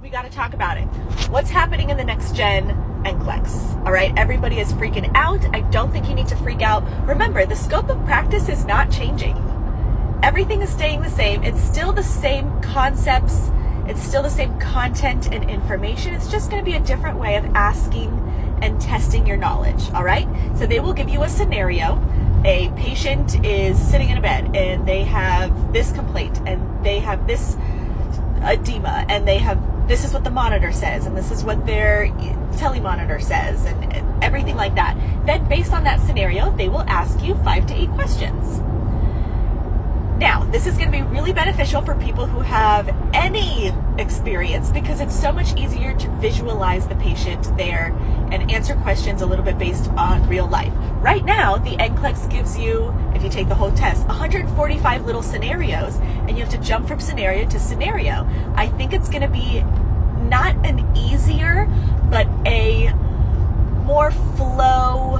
we got to talk about it. What's happening in the Next Gen NCLEX? All right, everybody is freaking out. I don't think you need to freak out. Remember, the scope of practice is not changing. Everything is staying the same. It's still the same concepts. It's still the same content and information. It's just going to be a different way of asking and testing your knowledge. All right, so they will give you a scenario. A patient is sitting in a bed and they have this complaint and they have this edema and they have this is what the monitor says and this is what their telemonitor says and everything like that. Then based on that scenario, they will ask you 5 to 8 questions. Now, this is going to be really beneficial for people who have any experience because it's so much easier to visualize the patient there and answer questions a little bit based on real life. Right now, the NCLEX gives you, if you take the whole test, 145 little scenarios, and you have to jump from scenario to scenario. I think it's going to be not an easier, but a more flow,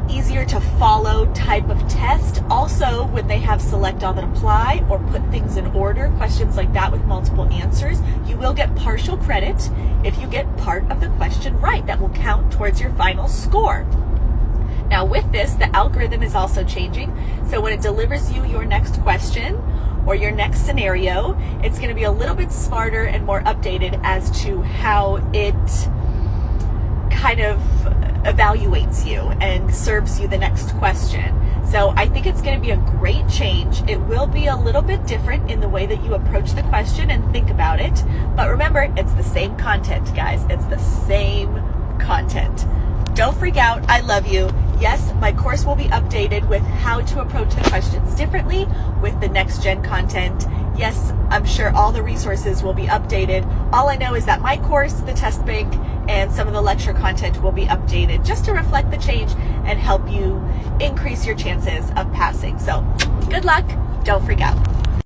easier to follow type of test. Also, when they have select all and apply or put things in order, questions like that with multiple answers, you will get partial credit if you get part of the question right. That will count towards your final score. Now with this, the algorithm is also changing. So when it delivers you your next question or your next scenario, it's going to be a little bit smarter and more updated as to how it kind of evaluates you and serves you the next question. So I think it's going to be a great change. It will be a little bit different in the way that you approach the question and think about it. But remember, it's the same content, guys. It's the same content. Don't freak out. I love you. Yes, my course will be updated with how to approach the questions differently with the next gen content. Yes, I'm sure all the resources will be updated. All I know is that my course, the test bank, and some of the lecture content will be updated just to reflect the change and help you increase your chances of passing. So good luck. Don't freak out.